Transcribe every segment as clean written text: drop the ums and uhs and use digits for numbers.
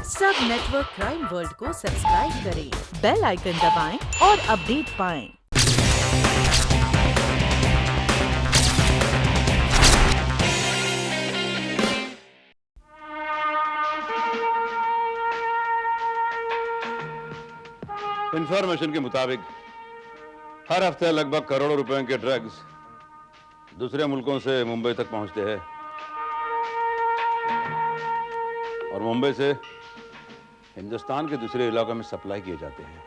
सब network crime world को subscribe करें, बेल आइकन दबाएं और अपडेट पाएं। इंफॉर्मेशन के मुताबिक हर हफ्ते लगभग करोड़ों रुपयों के ड्रग्स दूसरे मुल्कों से मुंबई तक पहुंचते हैं और मुंबई से हिंदुस्तान के दूसरे इलाकों में सप्लाई किए जाते हैं।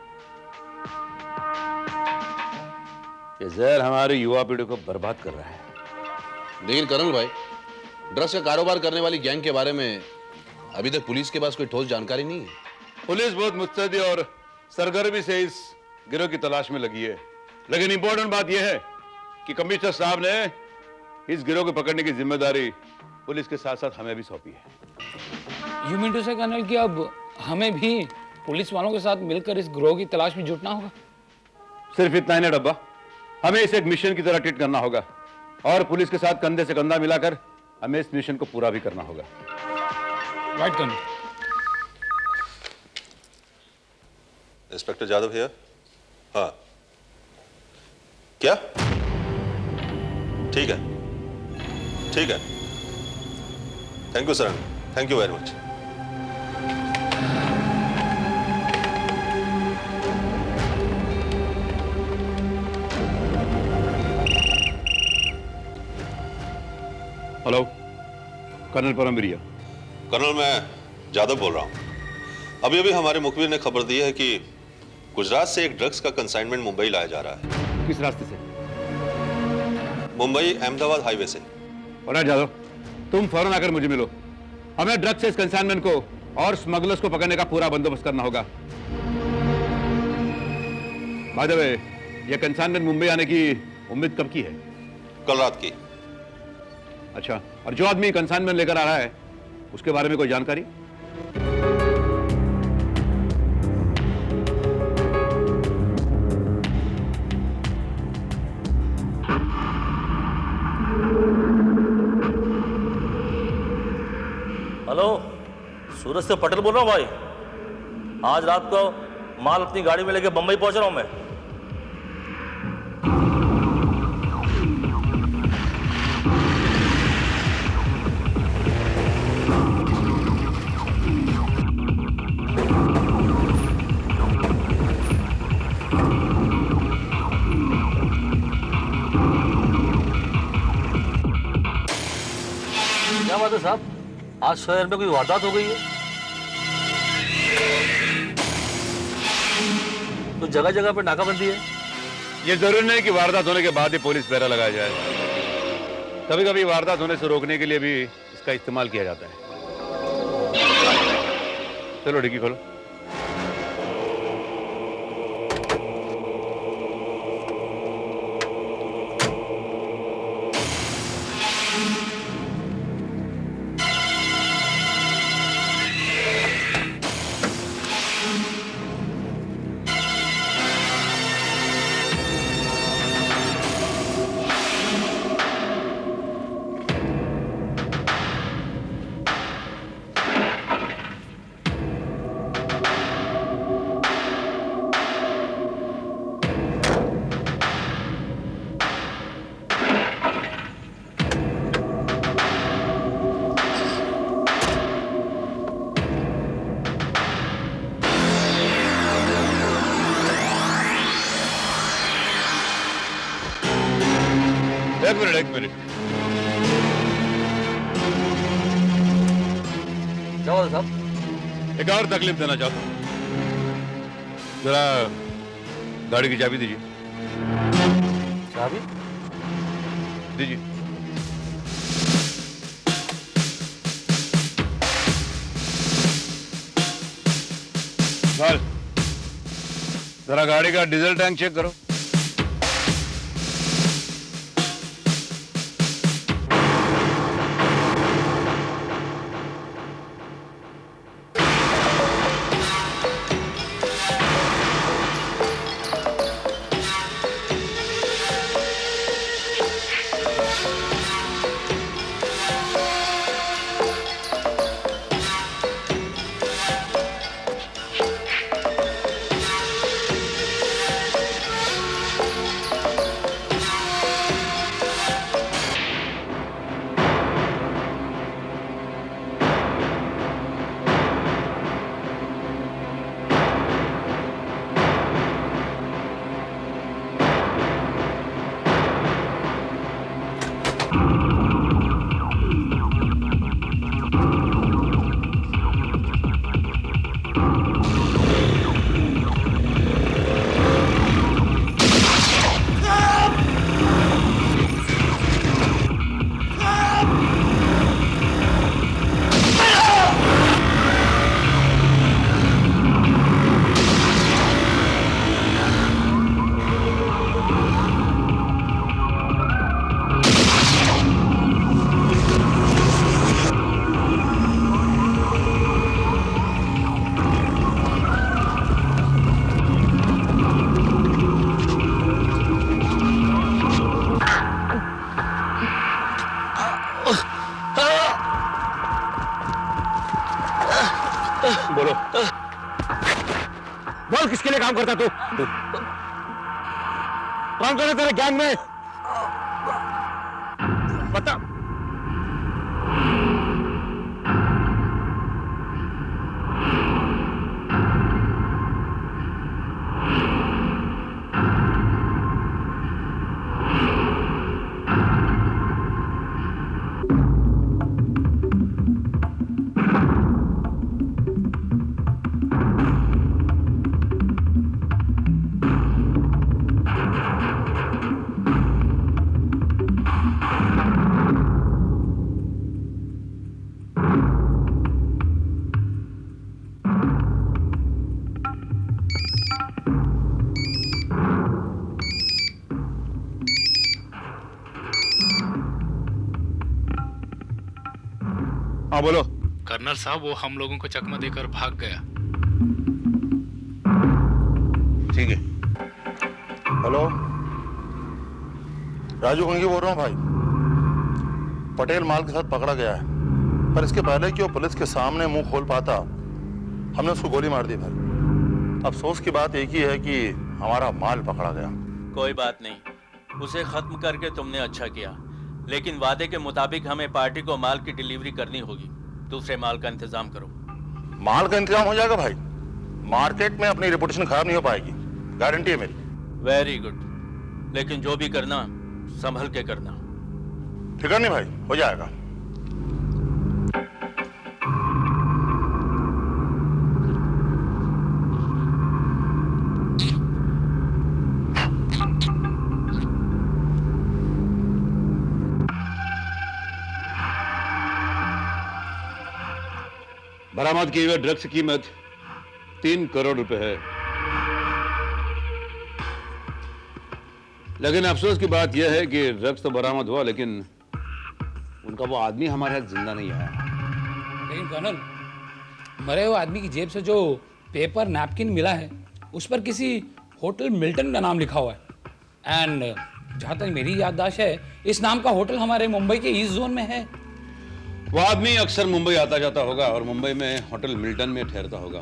ये जहर हमारी युवा पीढ़ी को बर्बाद कर रहा है। लेकिन कर्नल भाई, ड्रग्स का कारोबार करने वाली गैंग के बारे में अभी तक पुलिस के पास कोई ठोस जानकारी नहीं है। पुलिस बहुत मुस्तैदी और सरगर्मी से इस गिरोह की तलाश में लगी है, लेकिन इंपॉर्टेंट बात यह है कि कमिश्नर साहब ने इस गिरोह को पकड़ने की जिम्मेदारी पुलिस के साथ साथ हमें भी सौंपी है। यू मीन टू से कर्नल कि अब हमें भी पुलिस वालों के साथ मिलकर इस गिरोह की तलाश में जुटना होगा? सिर्फ इतना ही नहीं डब्बा, हमें इसे एक मिशन की तरह ट्रीट करना होगा और पुलिस के साथ कंधे से कंधा मिलाकर हमें इस मिशन को पूरा भी करना होगा। Right colonel. इंस्पेक्टर जादव भैया। हाँ, क्या? ठीक है, ठीक है। Thank you sir, thank you very much. Hello, colonel Paramviriya. Colonel, मैं जादव बोल रहा हूं। अभी अभी हमारे मुखबिर ने खबर दी है कि गुजरात से एक ड्रग्स का कंसाइनमेंट मुंबई लाया जा रहा है। किस रास्ते से? मुंबई अहमदाबाद हाईवे से। और जादव, तुम फौरन आकर मुझे मिलो। हमें ड्रग्स से इस कंसाइनमेंट को और स्मगलर्स को पकड़ने का पूरा बंदोबस्त करना होगा। बाय द वे, यह कंसाइनमेंट मुंबई आने की उम्मीद कब की है? कल रात की। अच्छा, और जो आदमी कंसाइनमेंट लेकर आ रहा है उसके बारे में कोई जानकारी? हेलो, सूरज से पटेल बोल रहा हूँ भाई। आज रात को माल अपनी गाड़ी में लेके बंबई पहुंच रहा हूँ मैं। क्या बात है साहब, आज शहर में कोई वारदात हो गई है? तो जगह जगह पे नाकाबंदी है। ये जरूरी नहीं कि वारदात होने के बाद ही पुलिस पहरा लगाया जाए। कभी कभी वारदात होने से रोकने के लिए भी इसका इस्तेमाल किया जाता है। चलो डिक्की खोलो। एक मिनट। क्या बात है साहब? एक और तकलीफ देना चाहता हूँ, जरा गाड़ी की चाबी दीजिए। चाबी? दीजिए। जरा गाड़ी का डीजल टैंक चेक करो। बोलो। बोल किसके लिए काम करता तू? कौन कौन है तेरे गैंग में? बता। हाँ बोलो। कर्नल साहब वो हम लोगों को चकमा देकर भाग गया। ठीक है। हेलो, राजू गंगी बोल रहा हूँ भाई। पटेल माल के साथ पकड़ा गया है, पर इसके पहले कि वो पुलिस के सामने मुंह खोल पाता, हमने उसको गोली मार दी भाई। अफसोस की बात एक ही है कि हमारा माल पकड़ा गया। कोई बात नहीं, उसे खत्म करके तुमने अच्छा किया, लेकिन वादे के मुताबिक हमें पार्टी को माल की डिलीवरी करनी होगी। दूसरे माल का इंतजाम करो। माल का इंतजाम हो जाएगा भाई। मार्केट में अपनी रेपुटेशन खराब नहीं हो पाएगी, गारंटी है मेरी। वेरी गुड, लेकिन जो भी करना संभल के करना। फिक्र नहीं भाई, हो जाएगा। बरामद किए हुए ड्रग्स की कीमत 3 करोड़ रुपए है। लेकिन अफसोस की बात यह है कि ड्रग्स तो बरामद हुआ, लेकिन उनका वो आदमी हमारे हाथ जिंदा नहीं आया। लेकिन कर्नल, मरे हुए आदमी की जेब से जो पेपर नैपकिन मिला है उस पर किसी होटल मिल्टन का नाम लिखा हुआ है। एंड जहाँ तक मेरी याददाश्त है, इस नाम का होटल हमारे मुंबई के ईस्ट जोन में है। वो आदमी अक्सर मुंबई आता जाता होगा और मुंबई में होटल मिल्टन में ठहरता होगा।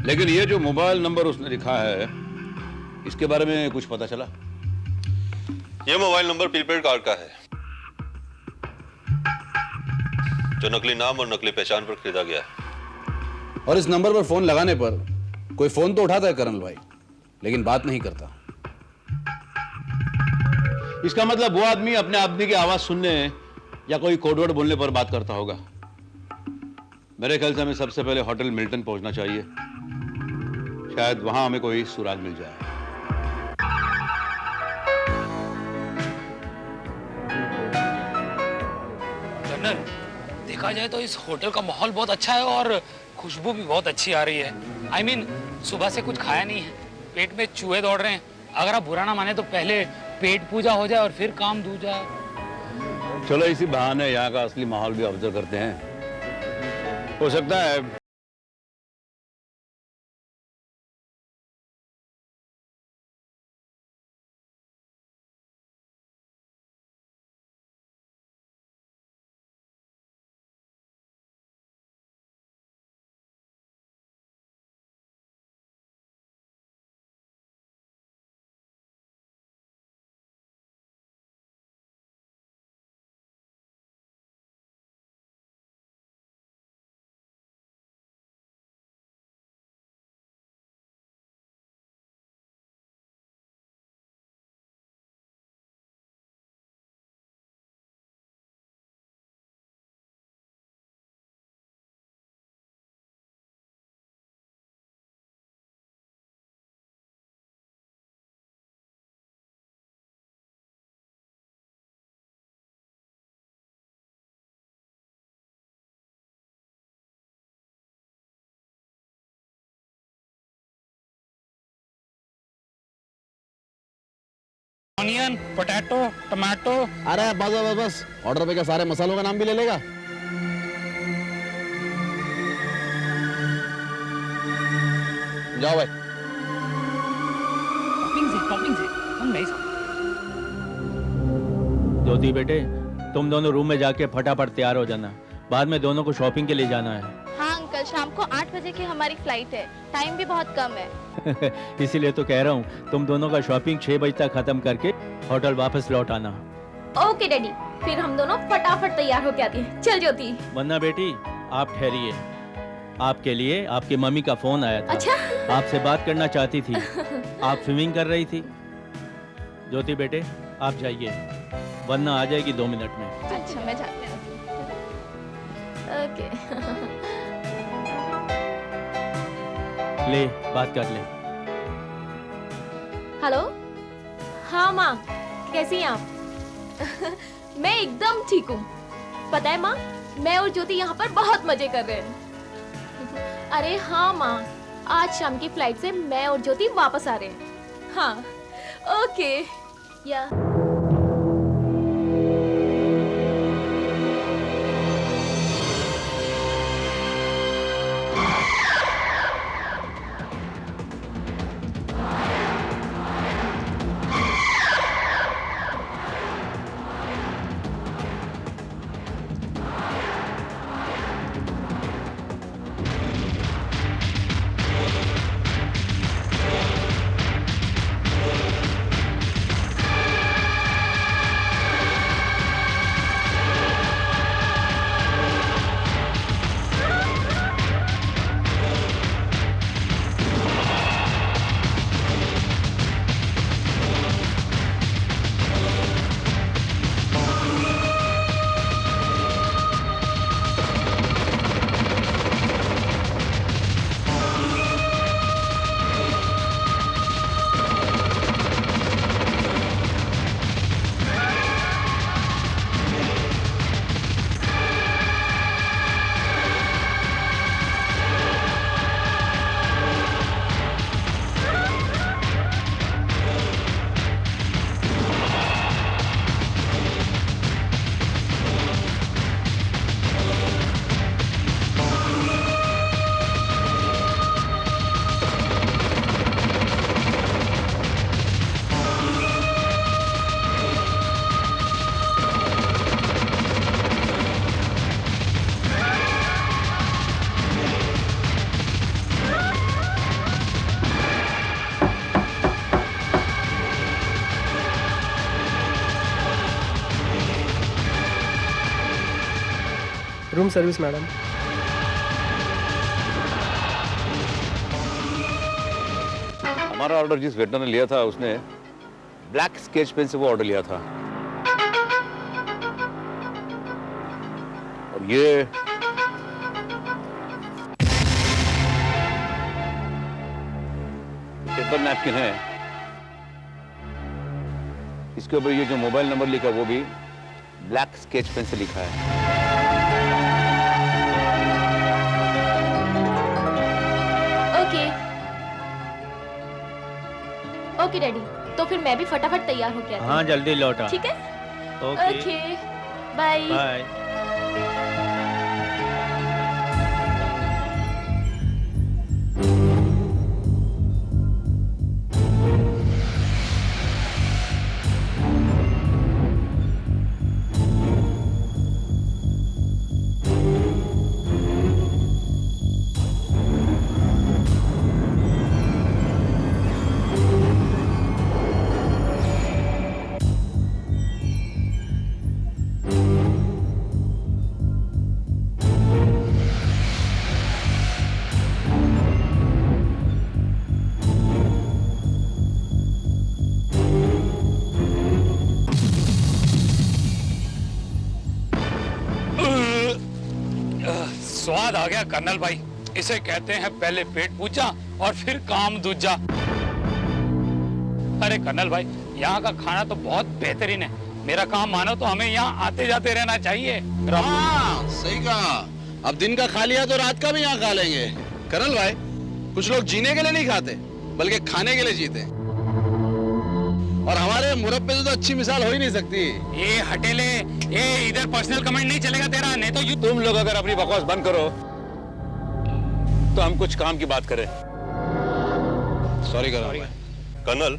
लेकिन ये जो मोबाइल नंबर उसने लिखा है, इसके बारे में कुछ पता चला? ये मोबाइल नंबर प्रीपेड कार्ड का है, जो नकली नाम और नकली पहचान पर खरीदा गया है। और इस नंबर पर फोन लगाने पर कोई फोन तो उठाता है कर्नल भाई, लेकिन बात नहीं करता। इसका मतलब वो आदमी अपने आदमी की आवाज सुनने या कोई कोडवर्ड बोलने पर बात करता होगा। मेरे ख्याल से हमें सबसे पहले होटल मिल्टन पहुंचना चाहिए, शायद वहां हमें कोई सुराग मिल जाए। कर्नल, देखा जाए तो इस होटल का माहौल बहुत अच्छा है और खुशबू भी बहुत अच्छी आ रही है। I mean, सुबह से कुछ खाया नहीं है, पेट में चूहे दौड़ रहे हैं। अगर आप बुरा ना माने तो पहले पेट पूजा हो जाए और फिर काम दूजा। चलो इसी बहाने यहाँ का असली माहौल भी ऑब्जर्व करते हैं। हो सकता है ऑनियन, पोटैटो, टमाटो। अरे बस बस बस, ऑर्डर पे क्या सारे मसालों का नाम भी ले लेगा? जाओ भाई। टॉपिंग से हम नहीं सकते। ज्योति बेटे, तुम दोनों रूम में जाके फटाफट तैयार हो जाना, बाद में दोनों को शॉपिंग के लिए जाना है। हाँ अंकल। कल शाम को 8 बजे की हमारी फ्लाइट है, टाइम भी बहुत कम है। इसीलिए तो कह रहा हूँ तुम दोनों का शॉपिंग 6 बजे तक खत्म करके होटल वापस लौट आना। ओके डैडी, फिर हम दोनों फटाफट तैयार होके आती हैं। चल ज्योति। वरना बेटी आप ठहरिए, आपके लिए आपकी मम्मी का फोन आया था। अच्छा? आपसे बात करना चाहती थी। आप स्विमिंग कर रही थी। ज्योति बेटे आप जाइए, वरना आ जाएगी 2 मिनट में। अच्छा मैं जाती हूँ। ओके। ले बात कर ले। हेलो। हाँ माँ, कैसी हैं आप? मैं एकदम ठीक हूँ। पता है माँ, मैं और ज्योति यहाँ पर बहुत मजे कर रहे हैं। अरे हाँ माँ, आज शाम की फ्लाइट से मैं और ज्योति वापस आ रहे हैं। हाँ ओके या रूम सर्विस मैडम। हमारा ऑर्डर जिस वेटर ने लिया था उसने ब्लैक स्केच पेन से वो ऑर्डर लिया था, और ये पेपर नैपकिन है, इसके ऊपर ये जो मोबाइल नंबर लिखा वो भी ब्लैक स्केच पेन से लिखा है। ओके डैडी, तो फिर मैं भी फटाफट तैयार होके आती हूँ। हाँ जल्दी लौटा। ठीक है ओके बाय बाय। स्वाद आ गया कर्नल भाई, इसे कहते हैं पहले पेट पूजा और फिर काम दूजा। अरे कर्नल भाई, यहाँ का खाना तो बहुत बेहतरीन है। मेरा काम मानो तो हमें यहाँ आते जाते रहना चाहिए। हाँ, सही कहा। अब दिन का खा लिया तो रात का भी यहाँ खा लेंगे। कर्नल भाई, कुछ लोग जीने के लिए नहीं खाते बल्कि खाने के लिए जीते, और हमारे मुरब्बे से तो अच्छी मिसाल हो ही नहीं सकती। ये हटेले, ये इधर पर्सनल कमेंट नहीं चलेगा तेरा, नहीं तो तुम लोग अगर अपनी बकवास बंद करो तो हम कुछ काम की बात करें। सॉरी कर्नल भाई। कर्नल,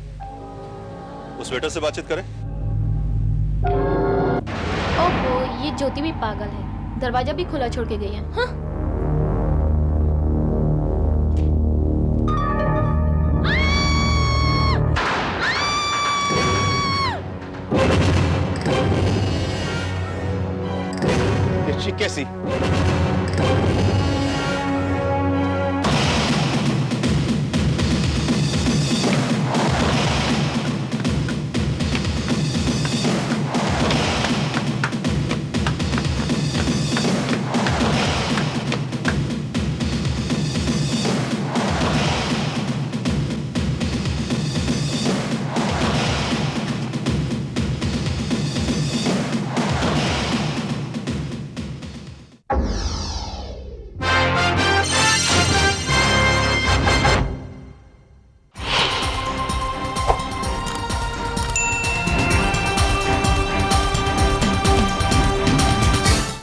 उस वेटर से बातचीत करें। ओहो, ये ज्योति भी पागल है, दरवाजा भी खुला छोड़ के गई है। हाँ? कि कैसी?